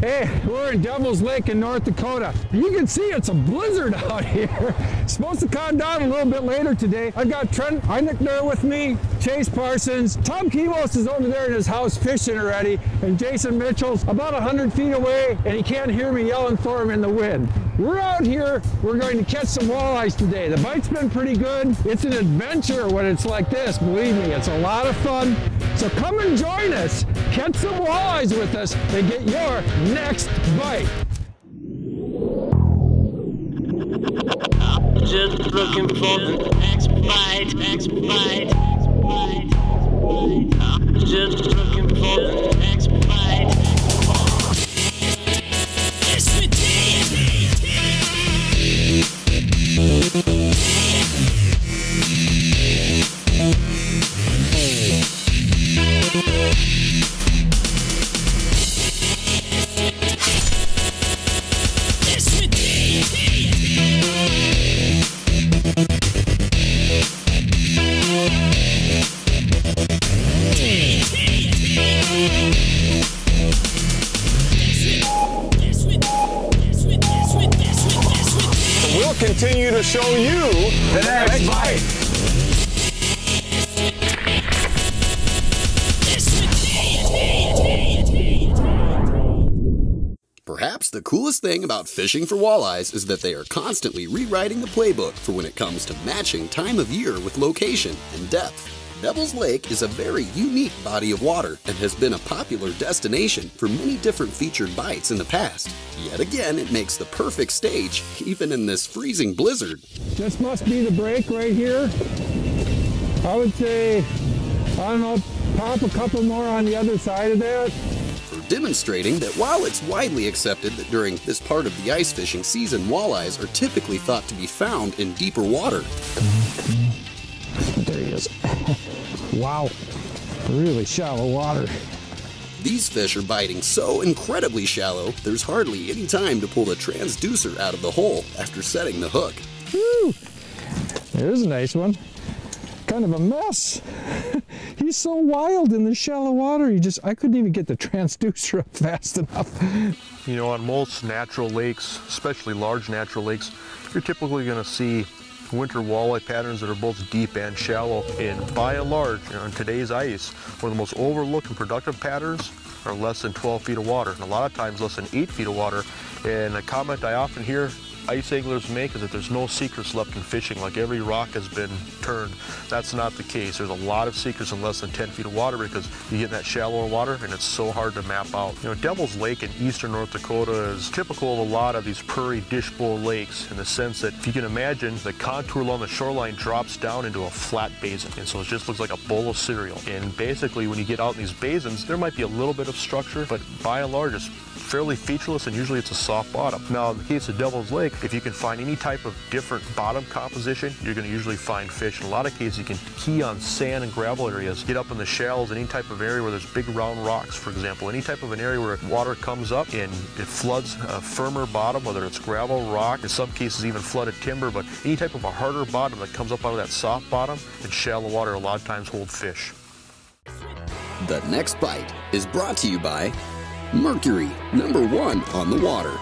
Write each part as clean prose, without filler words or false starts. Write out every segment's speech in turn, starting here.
Hey, we're in Devil's Lake in North Dakota. You can see it's a blizzard out here. It's supposed to calm down a little bit later today. I've got Trent Eineichner with me, Chase Parsons. Tom Kemos is over there in his house fishing already, and Jason Mitchell's about 100 feet away, and he can't hear me yelling for him in the wind. We're out here. We're going to catch some walleyes today. The bite's been pretty good. It's an adventure when it's like this. Believe me, it's a lot of fun. So come and join us. Catch some walleyes with us and get your next bite. I'm just looking for the next bite, next bite, next bite. I'm just looking for the next bite. We'll continue to show you the next bite. Perhaps the coolest thing about fishing for walleyes is that they are constantly rewriting the playbook for when it comes to matching time of year with location and depth. Devil's Lake is a very unique body of water and has been a popular destination for many different featured bites in the past. Yet again, it makes the perfect stage, even in this freezing blizzard. This must be the break right here. I would say, I don't know, pop a couple more on the other side of that. For demonstrating that while it's widely accepted that during this part of the ice fishing season, walleyes are typically thought to be found in deeper water. There he is. Wow, really shallow water. These fish are biting so incredibly shallow, there's hardly any time to pull the transducer out of the hole after setting the hook. Woo! There's a nice one. Kind of a mess. He's so wild in the shallow water. I couldn't even get the transducer up fast enough. You know, on most natural lakes, especially large natural lakes, you're typically going to see winter walleye patterns that are both deep and shallow. And by and large, you know, in today's ice, one of the most overlooked and productive patterns are less than 12 feet of water, and a lot of times less than 8 feet of water. And a comment I often hear ice anglers make is that there's no secrets left in fishing, like every rock has been turned. That's not the case. There's a lot of secrets in less than 10 feet of water because you get in that shallower water and it's so hard to map out. You know, Devil's Lake in eastern North Dakota is typical of a lot of these prairie dish bowl lakes in the sense that if you can imagine, the contour along the shoreline drops down into a flat basin, and so it just looks like a bowl of cereal. And basically when you get out in these basins, there might be a little bit of structure, but by and large it's fairly featureless, and usually it's a soft bottom. Now, in the case of Devil's Lake, if you can find any type of different bottom composition, you're going to usually find fish. In a lot of cases, you can key on sand and gravel areas, get up in the shallows, any type of area where there's big round rocks, for example, any type of an area where water comes up and it floods a firmer bottom, whether it's gravel, rock, in some cases even flooded timber, but any type of a harder bottom that comes up out of that soft bottom and shallow water a lot of times hold fish. The next bite is brought to you by Mercury, #1 on the water.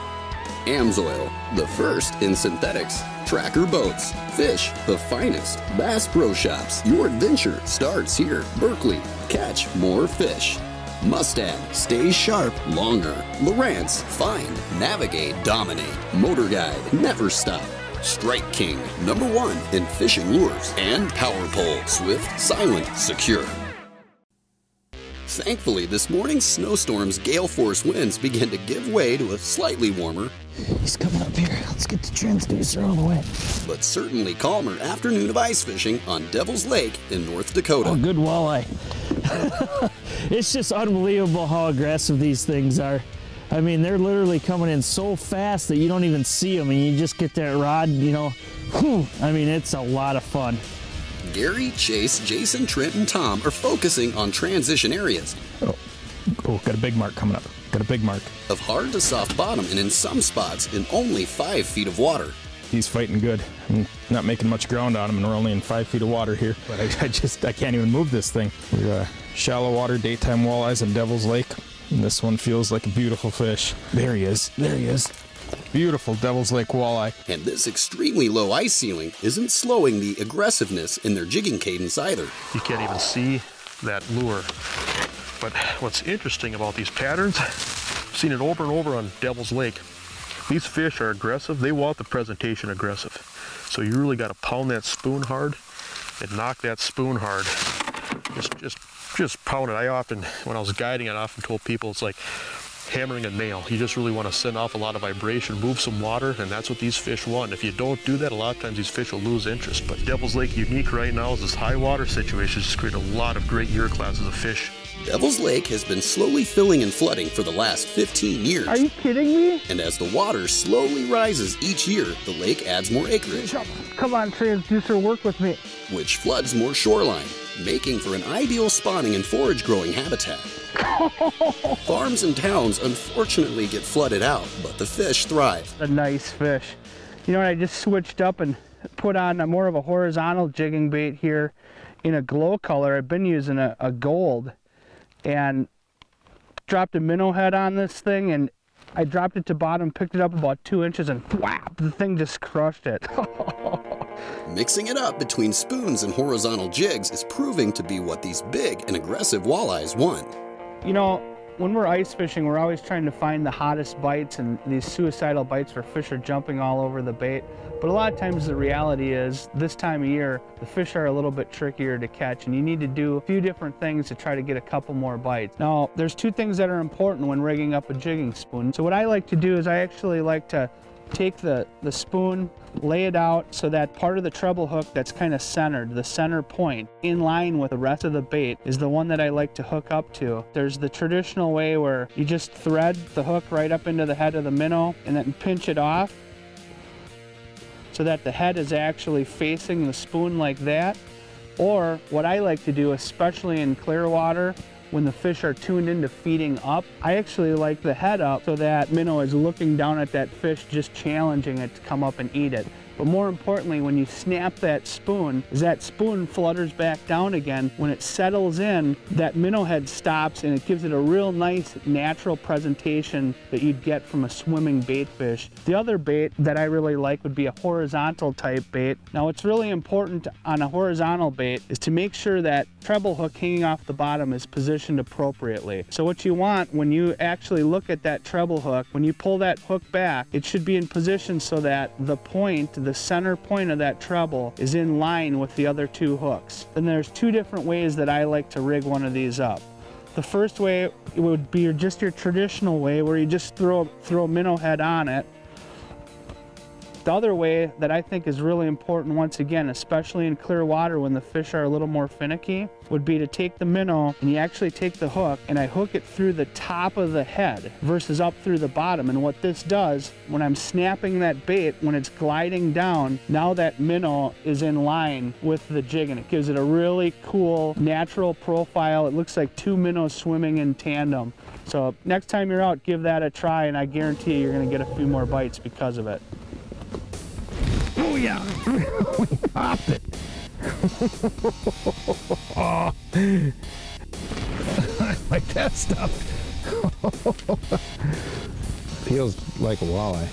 Amsoil, the first in synthetics. Tracker Boats, fish the finest. Bass Pro Shops, your adventure starts here. Berkeley, catch more fish. Mustang, stay sharp longer. Lowrance, find, navigate, dominate. Motor Guide, never stop. Strike King, #1 in fishing lures. And Power Pole, swift, silent, secure. Thankfully, this morning's snowstorm's gale force winds began to give way to a slightly warmer, He's coming up here. Let's get the transducer all the way. but certainly calmer afternoon of ice fishing on Devil's Lake in North Dakota. Oh, good walleye. It's just unbelievable how aggressive these things are. I mean, they're literally coming in so fast that you don't even see them, and you just get that rod, you know. Whew. I mean, it's a lot of fun. Gary, Chase, Jason, Trent, and Tom are focusing on transition areas Oh, got a big mark coming up. Got a big mark. of hard to soft bottom and in some spots in only 5 feet of water. He's fighting good. I'm not making much ground on him, and we're only in 5 feet of water here. But I can't even move this thing. We're shallow water, daytime walleyes in Devil's Lake. And this one feels like a beautiful fish. There he is. There he is. Beautiful Devil's Lake walleye. And this extremely low ice ceiling isn't slowing the aggressiveness in their jigging cadence either. You can't even see that lure. But what's interesting about these patterns, I've seen it over and over on Devil's Lake. These fish are aggressive. They want the presentation aggressive. So you really got to pound that spoon hard and knock that spoon hard. Just pound it. I often, when I was guiding, I often told people it's like hammering a nail. You just really want to send off a lot of vibration, move some water, and that's what these fish want. If you don't do that, a lot of times these fish will lose interest. But Devil's Lake unique right now is this high water situation just create a lot of great year classes of fish. Devil's Lake has been slowly filling and flooding for the last 15 years. Are you kidding me? And as the water slowly rises each year, the lake adds more acreage. Come on, transducer, work with me. Which floods more shoreline, making for an ideal spawning and forage growing habitat. Farms and towns unfortunately get flooded out, but the fish thrive. A nice fish. You know what, I just switched up and put on more of a horizontal jigging bait here in a glow color. I've been using a gold, and dropped a minnow head on this thing, and I dropped it to bottom, picked it up about 2 inches, and whap, the thing just crushed it. Mixing it up between spoons and horizontal jigs is proving to be what these big and aggressive walleyes want. You know, when we're ice fishing, we're always trying to find the hottest bites and these suicidal bites where fish are jumping all over the bait. But a lot of times the reality is, this time of year, the fish are a little bit trickier to catch, and you need to do a few different things to try to get a couple more bites. Now, there's two things that are important when rigging up a jigging spoon. So what I like to do is I actually like to take the spoon, lay it out so that part of the treble hook that's kind of centered, the center point, in line with the rest of the bait, is the one that I like to hook up to. There's the traditional way where you just thread the hook right up into the head of the minnow and then pinch it off so that the head is actually facing the spoon like that. Or what I like to do, especially in clear water, when the fish are tuned into feeding up, I actually like the head up so that minnow is looking down at that fish, just challenging it to come up and eat it. But more importantly, when you snap that spoon, as that spoon flutters back down again, when it settles in, that minnow head stops and it gives it a real nice natural presentation that you'd get from a swimming bait fish. The other bait that I really like would be a horizontal type bait. Now, what's really important on a horizontal bait is to make sure that treble hook hanging off the bottom is positioned appropriately. So what you want when you actually look at that treble hook, when you pull that hook back, it should be in position so that the point, the center point of that treble, is in line with the other two hooks. Then there's two different ways that I like to rig one of these up. The first way would be just your traditional way where you just throw a minnow head on it. The other way that I think is really important, once again, especially in clear water when the fish are a little more finicky, would be to take the minnow and you actually take the hook and I hook it through the top of the head versus up through the bottom. And what this does, when I'm snapping that bait, when it's gliding down, now that minnow is in line with the jig and it gives it a really cool natural profile. It looks like two minnows swimming in tandem. So next time you're out, give that a try, and I guarantee you, you're gonna get a few more bites because of it. Oh yeah, we popped it. Oh. I like that stuff. Feels like a walleye.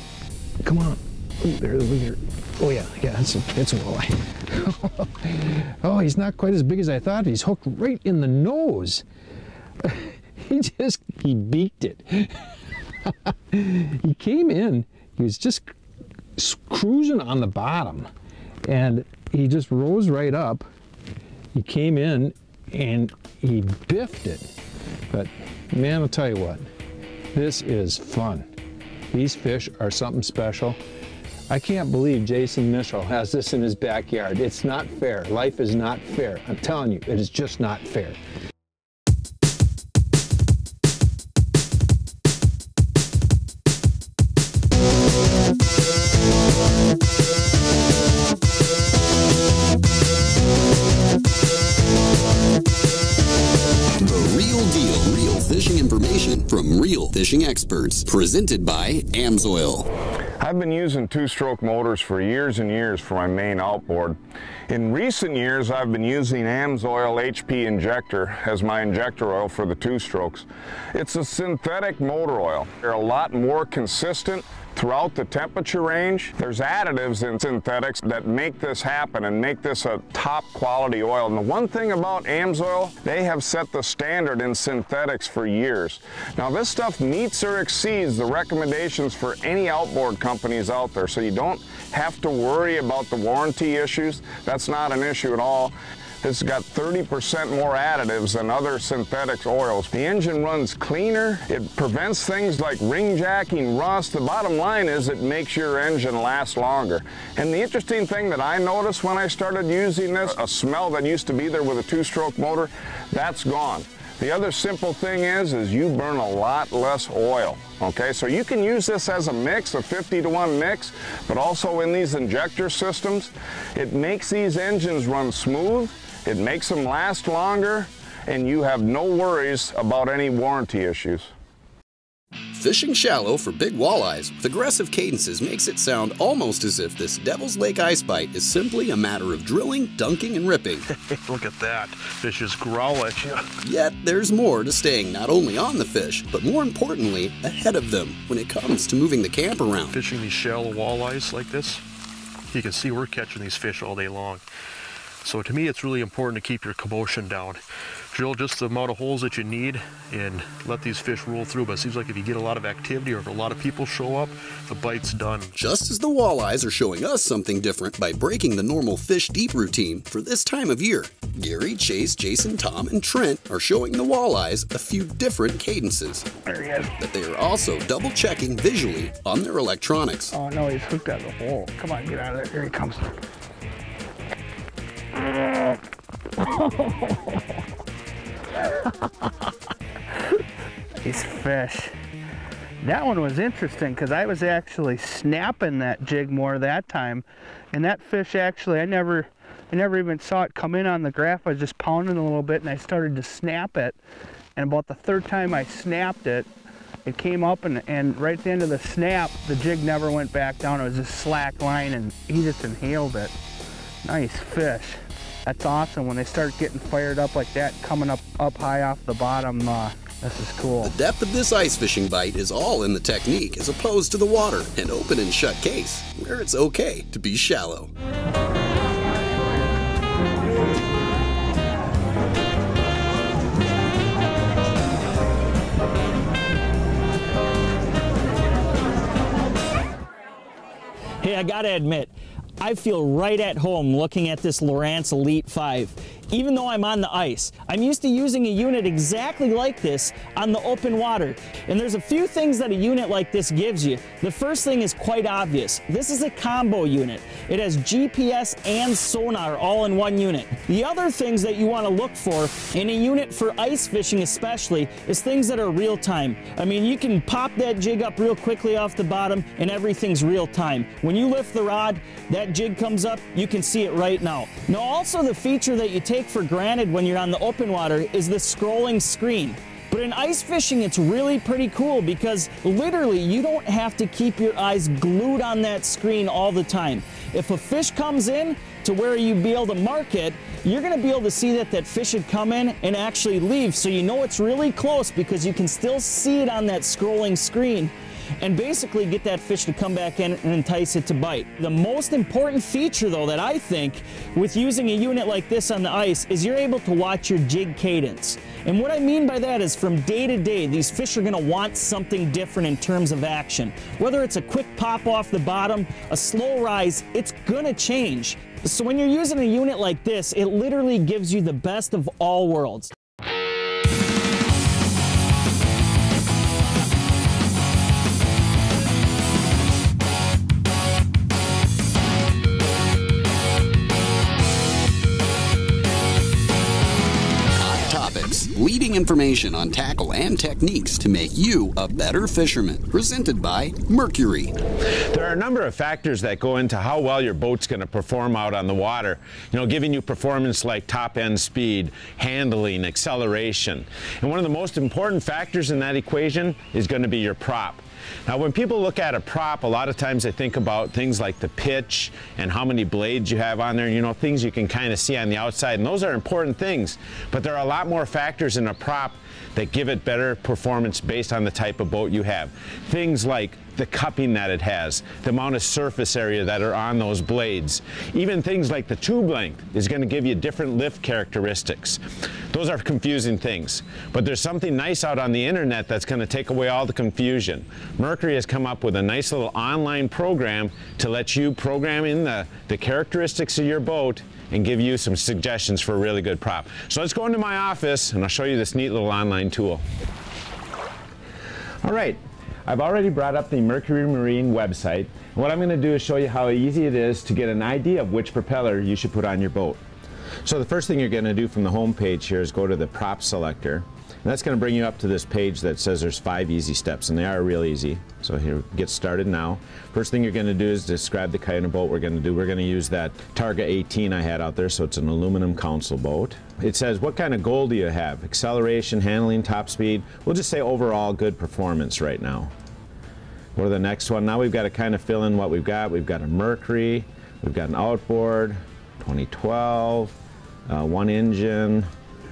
Come on. Ooh, there. Oh yeah, it's a walleye. Oh, he's not quite as big as I thought. He's hooked right in the nose. He beaked it. He came in, he was just cruising on the bottom, and he just rose right up. He came in and he biffed it. But man, I'll tell you what, this is fun. These fish are something special. I can't believe Jason Mitchell has this in his backyard. It's not fair. Life is not fair. I'm telling you, it is just not fair. From real fishing experts, presented by AMSOIL. I've been using two-stroke motors for years and years for my main outboard. In recent years, I've been using AMSOIL HP injector as my injector oil for the two-strokes. It's a synthetic motor oil. They're a lot more consistent throughout the temperature range. There's additives in synthetics that make this happen and make this a top quality oil. And the one thing about AMSOIL, they have set the standard in synthetics for years. Now this stuff meets or exceeds the recommendations for any outboard companies out there, so you don't have to worry about the warranty issues. That's not an issue at all. It's got 30% more additives than other synthetic oils. The engine runs cleaner. It prevents things like ring jacking, rust. The bottom line is it makes your engine last longer. And the interesting thing that I noticed when I started using this, a smell that used to be there with a two-stroke motor, that's gone. The other simple thing is you burn a lot less oil. Okay, so you can use this as a mix, a 50-to-1 mix, but also in these injector systems. It makes these engines run smooth. It makes them last longer, and you have no worries about any warranty issues. Fishing shallow for big walleyes with aggressive cadences makes it sound almost as if this Devil's Lake ice bite is simply a matter of drilling, dunking, and ripping. Look at that. Fish just growl at you. Yet there's more to staying not only on the fish, but more importantly, ahead of them when it comes to moving the camp around. Fishing these shallow walleyes like this, you can see we're catching these fish all day long. So to me, it's really important to keep your commotion down. Drill just the amount of holes that you need and let these fish roll through. But it seems like if you get a lot of activity or if a lot of people show up, the bite's done. Just as the walleyes are showing us something different by breaking the normal fish deep routine for this time of year, Gary, Chase, Jason, Tom, and Trent are showing the walleyes a few different cadences. There he is. That they are also double checking visually on their electronics. Oh no, he's hooked out of the hole. Come on, get out of there. Here he comes. These fish. That one was interesting because I was actually snapping that jig more that time, and that fish actually I never even saw it come in on the graph. I was just pounding a little bit and I started to snap it, and about the third time I snapped it, it came up and right at the end of the snap the jig never went back down. It was just slack line and he just inhaled it. Nice fish. That's awesome when they start getting fired up like that, coming up high off the bottom. This is cool. The depth of this ice fishing bite is all in the technique as opposed to the water and open and shut case, where it's okay to be shallow. Hey, I gotta admit, I feel right at home looking at this Lowrance Elite 5. Even though I'm on the ice, I'm used to using a unit exactly like this on the open water. And there's a few things that a unit like this gives you. The first thing is quite obvious. This is a combo unit. It has GPS and sonar all in one unit. The other things that you want to look for in a unit for ice fishing especially is things that are real time. I mean, you can pop that jig up real quickly off the bottom and everything's real time. When you lift the rod, that jig comes up, you can see it right now. Now also the feature that you take for granted when you're on the open water is the scrolling screen. But in ice fishing, it's really pretty cool because literally you don't have to keep your eyes glued on that screen all the time. If a fish comes in to where you'd be able to mark it, you're gonna be able to see that that fish had come in and actually leave, so you know it's really close because you can still see it on that scrolling screen and basically get that fish to come back in and entice it to bite. The most important feature though that I think with using a unit like this on the ice is you're able to watch your jig cadence. And what I mean by that is from day to day, these fish are gonna want something different in terms of action. Whether it's a quick pop off the bottom, a slow rise, it's gonna change. So when you're using a unit like this, it literally gives you the best of all worlds. Leading information on tackle and techniques to make you a better fisherman. Presented by Mercury. There are a number of factors that go into how well your boat's going to perform out on the water. You know, giving you performance like top end speed, handling, acceleration. And one of the most important factors in that equation is going to be your prop. Now, when people look at a prop, a lot of times they think about things like the pitch and how many blades you have on there, and, you know, things you can kind of see on the outside, and those are important things, but there are a lot more factors in a prop that give it better performance based on the type of boat you have. Things like the cupping that it has, the amount of surface area that are on those blades. Even things like the tube length is going to give you different lift characteristics. Those are confusing things, but there's something nice out on the internet that's going to take away all the confusion. Mercury has come up with a nice little online program to let you program in the characteristics of your boat and give you some suggestions for a really good prop. So let's go into my office and I'll show you this neat little online tool. All right, I've already brought up the Mercury Marine website. What I'm going to do is show you how easy it is to get an idea of which propeller you should put on your boat. So the first thing you're going to do from the home page here is go to the prop selector. And that's going to bring you up to this page that says there's 5 easy steps, and they are real easy. So here, get started now. First thing you're going to do is describe the kind of boat we're going to do. We're going to use that Targa 18 I had out there, so it's an aluminum console boat. It says, what kind of goal do you have? Acceleration, handling, top speed. We'll just say overall good performance right now. Go to the next one. Now we've got to kind of fill in what we've got. We've got a Mercury, we've got an outboard, 2012, one engine,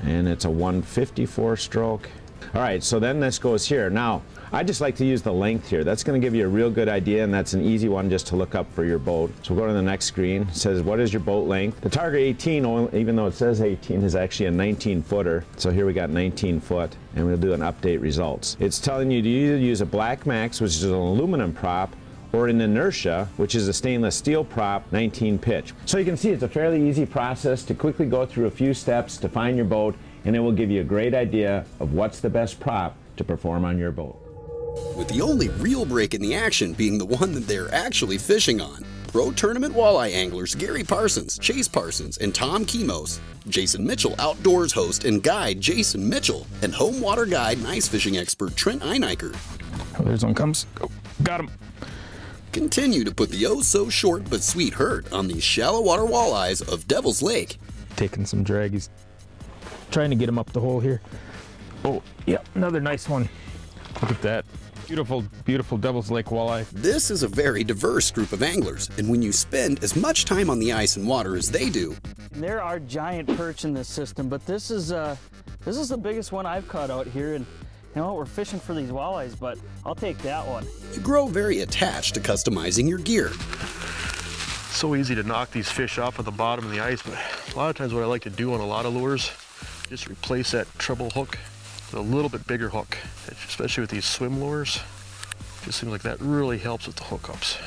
and it's a 154 stroke. All right, so then this goes here. Now, I just like to use the length here. That's going to give you a real good idea, and that's an easy one just to look up for your boat. So we'll go to the next screen. It says, what is your boat length? The Targa 18, even though it says 18, is actually a 19 footer. So here we got 19 foot, and we'll do an update results. It's telling you to either use a Black Max, which is an aluminum prop, or an Inertia, which is a stainless steel prop, 19 pitch. So you can see it's a fairly easy process to quickly go through a few steps to find your boat, and it will give you a great idea of what's the best prop to perform on your boat. With the only real break in the action being the one that they're actually fishing on. Pro tournament walleye anglers Gary Parsons, Chase Parsons, and Tom Kemos, Jason Mitchell outdoors host and guide Jason Mitchell, and home water guide and ice fishing expert Trent Eineichner. Oh, there's one comes. Oh, got him. Continue to put the oh-so-short but sweet hurt on these shallow water walleyes of Devil's Lake. Taking some drag. He's trying to get him up the hole here. Oh, yeah, another nice one. Look at that. Beautiful, beautiful Devil's Lake walleye. This is a very diverse group of anglers, and when you spend as much time on the ice and water as they do. There are giant perch in this system, but this is the biggest one I've caught out here, and you know, we're fishing for these walleyes, but I'll take that one. You grow very attached to customizing your gear. So easy to knock these fish off at the bottom of the ice, but a lot of times what I like to do on a lot of lures, just replace that treble hook with a little bit bigger hook, especially with these swim lures. Just seems like that really helps with the hookups.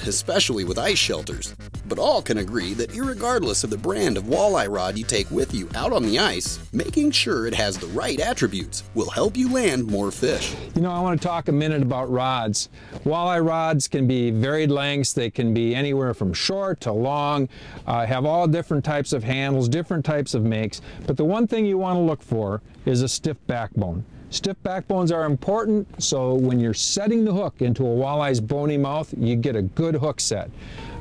Especially with ice shelters. But all can agree that irregardless of the brand of walleye rod you take with you out on the ice, making sure it has the right attributes will help you land more fish. You know, I want to talk a minute about rods. Walleye rods can be varied lengths. They can be anywhere from short to long, have all different types of handles, different types of makes. But the one thing you want to look for is a stiff backbone. Stiff backbones are important, so when you're setting the hook into a walleye's bony mouth, you get a good hook set.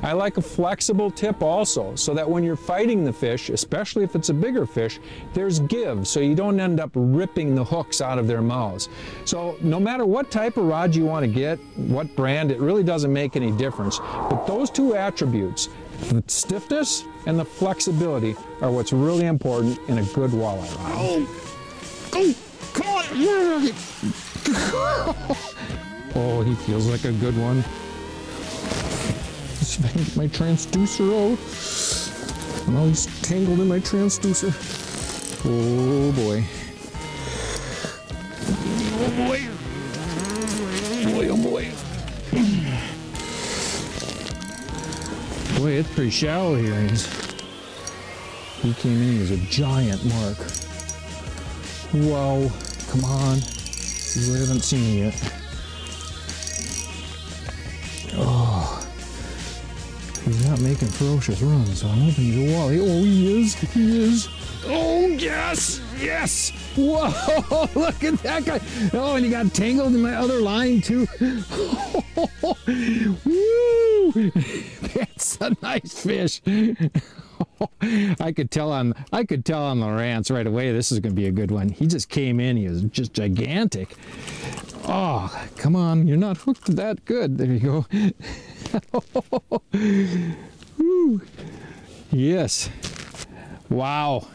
I like a flexible tip also, so that when you're fighting the fish, especially if it's a bigger fish, there's give, so you don't end up ripping the hooks out of their mouths. So no matter what type of rod you want to get, what brand, it really doesn't make any difference. But those two attributes, the stiffness and the flexibility, are what's really important in a good walleye rod. Oh, he feels like a good one. Let's see if I can get my transducer out. Oh, he's tangled in my transducer. Oh boy. Oh boy. Boy, oh boy. Boy, it's pretty shallow here. He came in as a giant mark. Whoa. Come on. You haven't seen me yet. Oh. He's not making ferocious runs, so I'm hoping he's a walleye. Oh, he is. He is. Oh, yes. Yes. Whoa. Look at that guy. Oh, and he got tangled in my other line, too. Woo. That's a nice fish. I could tell on the rants right away this is going to be a good one. He just came in, he was just gigantic. Oh, come on, you're not hooked that good. There you go. Woo. Yes. Wow.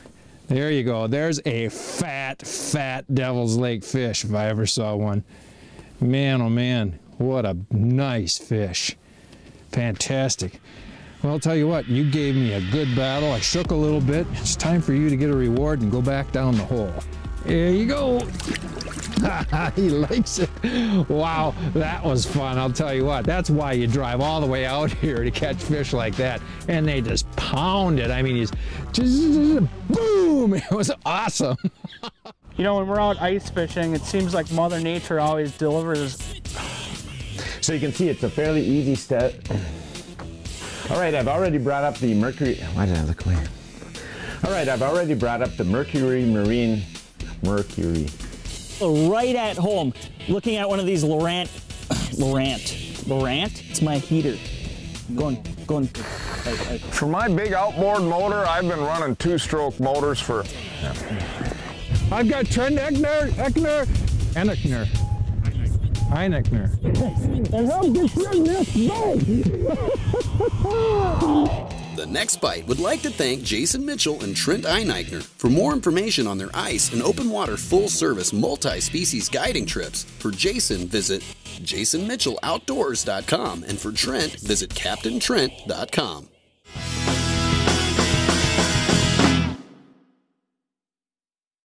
There you go. There's a fat, fat Devil's Lake fish if I ever saw one. Man, oh man, what a nice fish. Fantastic. Well, I'll tell you what, you gave me a good battle. I shook a little bit. It's time for you to get a reward and go back down the hole. There you go. He likes it. Wow, that was fun. I'll tell you what, that's why you drive all the way out here to catch fish like that. And they just pound it. I mean, he's just boom. It was awesome. You know, when we're out ice fishing, it seems like Mother Nature always delivers. So you can see it's a fairly easy step. All right, I've already brought up the Mercury. Why did I look away? All right, I've already brought up the Mercury Marine. Mercury. Right at home, looking at one of these Laurent. It's my heater. Going. For my big outboard motor, I've been running 2-stroke motors for... I've got Trent Eineichner. And I'm just in this boat. The Next Bite would like to thank Jason Mitchell and Trent Eineichner. For more information on their ice and open water full-service multi-species guiding trips, for Jason, visit jasonmitchelloutdoors.com, and for Trent, visit captaintrent.com.